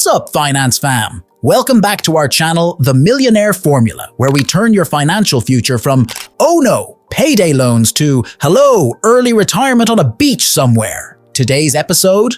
What's up, finance fam? Welcome back to our channel, The Millionaire Formula, where we turn your financial future from, oh no, payday loans to, hello, early retirement on a beach somewhere. Today's episode?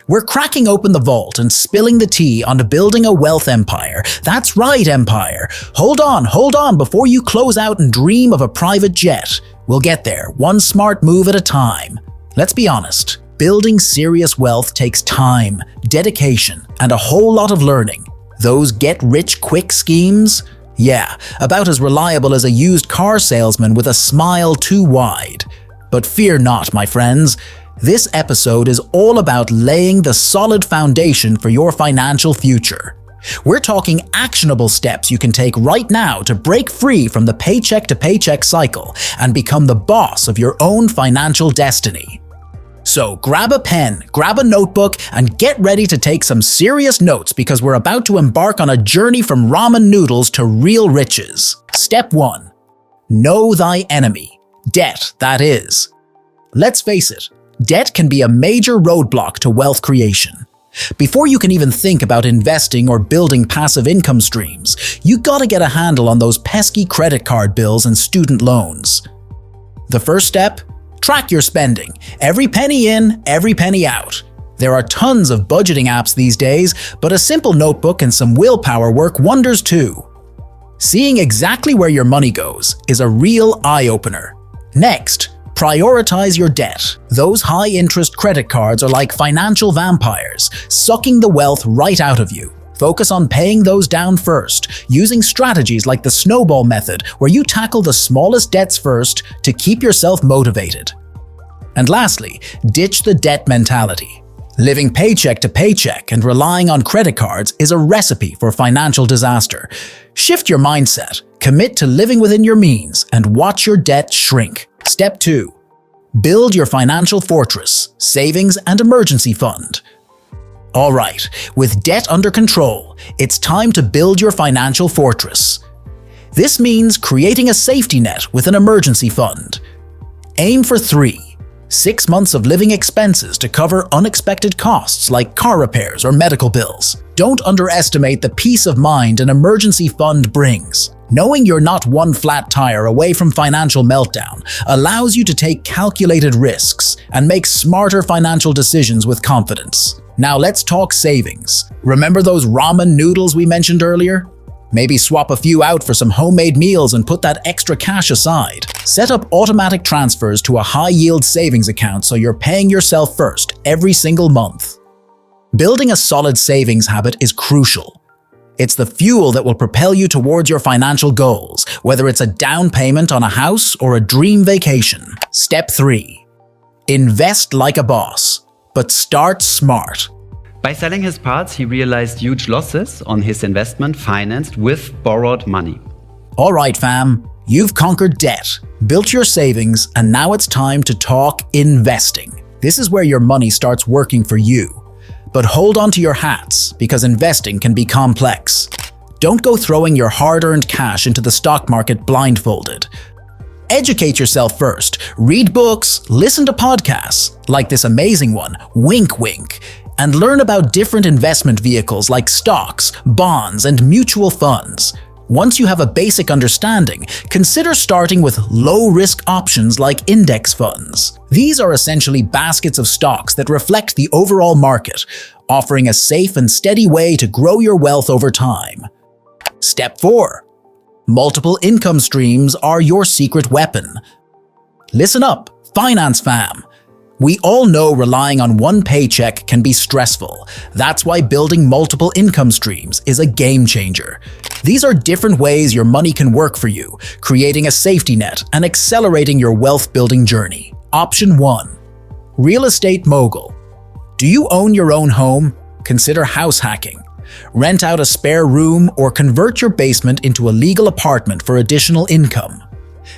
We're cracking open the vault and spilling the tea on building a wealth empire. That's right, empire. Hold on before you close out and dream of a private jet. We'll get there, one smart move at a time. Let's be honest, building serious wealth takes time, dedication, and a whole lot of learning. Those get-rich-quick schemes? Yeah, about as reliable as a used car salesman with a smile too wide. But fear not, my friends. This episode is all about laying the solid foundation for your financial future. We're talking actionable steps you can take right now to break free from the paycheck-to-paycheck cycle and become the boss of your own financial destiny. So grab a pen, grab a notebook, and get ready to take some serious notes because we're about to embark on a journey from ramen noodles to real riches. Step 1. Know thy enemy. Debt, that is. Let's face it, debt can be a major roadblock to wealth creation. Before you can even think about investing or building passive income streams, you gotta get a handle on those pesky credit card bills and student loans. The first step? Track your spending. Every penny in, every penny out. There are tons of budgeting apps these days, but a simple notebook and some willpower work wonders too. Seeing exactly where your money goes is a real eye-opener. Next, prioritize your debt. Those high-interest credit cards are like financial vampires, sucking the wealth right out of you. Focus on paying those down first, using strategies like the snowball method, where you tackle the smallest debts first to keep yourself motivated. And lastly, ditch the debt mentality. Living paycheck to paycheck and relying on credit cards is a recipe for financial disaster. Shift your mindset, commit to living within your means, and watch your debt shrink. Step 2. Build your financial fortress, savings and emergency fund. All right, with debt under control, it's time to build your financial fortress. This means creating a safety net with an emergency fund. Aim for 6 months of living expenses to cover unexpected costs like car repairs or medical bills. Don't underestimate the peace of mind an emergency fund brings. Knowing you're not one flat tire away from financial meltdown allows you to take calculated risks and make smarter financial decisions with confidence. Now let's talk savings. Remember those ramen noodles we mentioned earlier? Maybe swap a few out for some homemade meals and put that extra cash aside. Set up automatic transfers to a high-yield savings account so you're paying yourself first every single month. Building a solid savings habit is crucial. It's the fuel that will propel you towards your financial goals, whether it's a down payment on a house or a dream vacation. Step 3. Invest like a boss, but start smart. By selling his parts, he realized huge losses on his investment financed with borrowed money. All right, fam, you've conquered debt, built your savings, and now it's time to talk investing. This is where your money starts working for you. But hold on to your hats, because investing can be complex. Don't go throwing your hard-earned cash into the stock market blindfolded. Educate yourself first, read books, listen to podcasts, like this amazing one, Wink Wink, and learn about different investment vehicles like stocks, bonds, and mutual funds. Once you have a basic understanding, consider starting with low-risk options like index funds. These are essentially baskets of stocks that reflect the overall market, offering a safe and steady way to grow your wealth over time. Step 4. Multiple income streams are your secret weapon. Listen up, finance fam. We all know relying on one paycheck can be stressful. That's why building multiple income streams is a game changer. These are different ways your money can work for you, creating a safety net and accelerating your wealth-building journey. Option 1. Real estate mogul. Do you own your own home? Consider house hacking. Rent out a spare room or convert your basement into a legal apartment for additional income.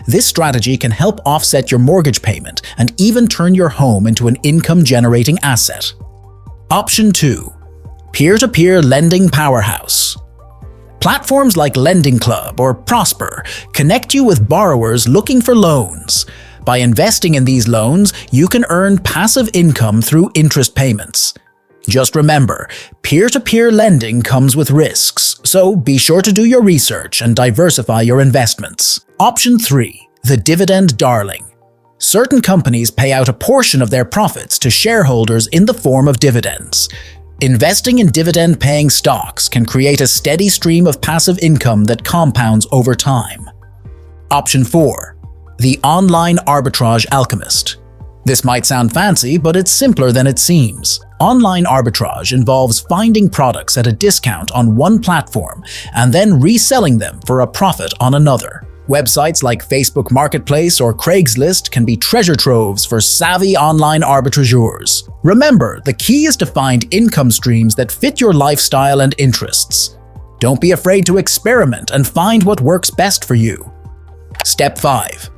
This strategy can help offset your mortgage payment and even turn your home into an income-generating asset. Option 2. Peer-to-peer lending powerhouse. Platforms like Lending Club or Prosper connect you with borrowers looking for loans. By investing in these loans, you can earn passive income through interest payments. Just remember, peer-to-peer lending comes with risks, so be sure to do your research and diversify your investments. Option 3. The dividend darling. Certain companies pay out a portion of their profits to shareholders in the form of dividends. Investing in dividend-paying stocks can create a steady stream of passive income that compounds over time. Option 4. The online arbitrage alchemist. This might sound fancy, but it's simpler than it seems. Online arbitrage involves finding products at a discount on one platform and then reselling them for a profit on another. Websites like Facebook Marketplace or Craigslist can be treasure troves for savvy online arbitrageurs. Remember, the key is to find income streams that fit your lifestyle and interests. Don't be afraid to experiment and find what works best for you. Step 5.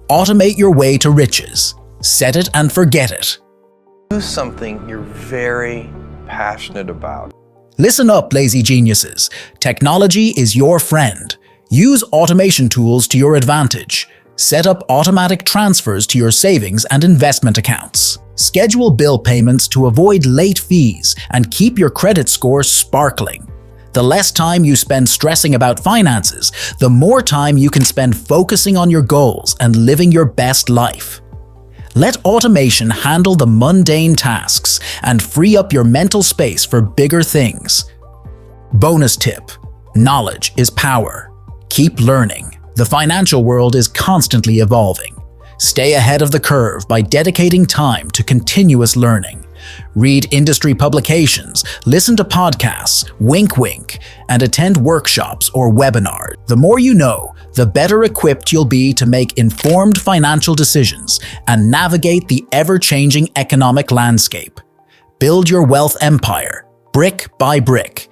Automate your way to riches. Set it and forget it. Do something you're very passionate about. Listen up, lazy geniuses. Technology is your friend. Use automation tools to your advantage. Set up automatic transfers to your savings and investment accounts. Schedule bill payments to avoid late fees and keep your credit score sparkling. The less time you spend stressing about finances, the more time you can spend focusing on your goals and living your best life. Let automation handle the mundane tasks and free up your mental space for bigger things. Bonus tip: knowledge is power. Keep learning. The financial world is constantly evolving. Stay ahead of the curve by dedicating time to continuous learning. Read industry publications, listen to podcasts, wink wink, and attend workshops or webinars. The more you know, the better equipped you'll be to make informed financial decisions and navigate the ever-changing economic landscape. Build your wealth empire, brick by brick.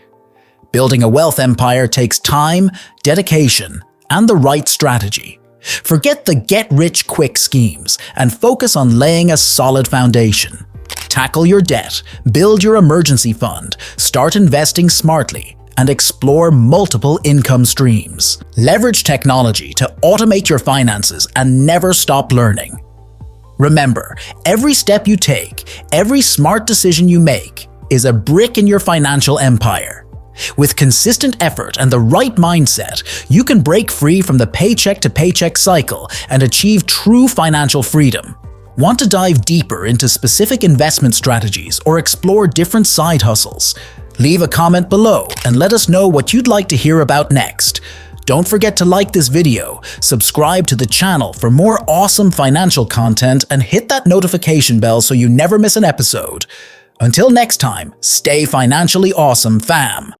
Building a wealth empire takes time, dedication, and the right strategy. Forget the get-rich-quick schemes and focus on laying a solid foundation. Tackle your debt, build your emergency fund, start investing smartly, and explore multiple income streams. Leverage technology to automate your finances and never stop learning. Remember, every step you take, every smart decision you make, is a brick in your financial empire. With consistent effort and the right mindset, you can break free from the paycheck to paycheck cycle and achieve true financial freedom. Want to dive deeper into specific investment strategies or explore different side hustles? Leave a comment below and let us know what you'd like to hear about next. Don't forget to like this video, subscribe to the channel for more awesome financial content, and hit that notification bell so you never miss an episode. Until next time, stay financially awesome, fam.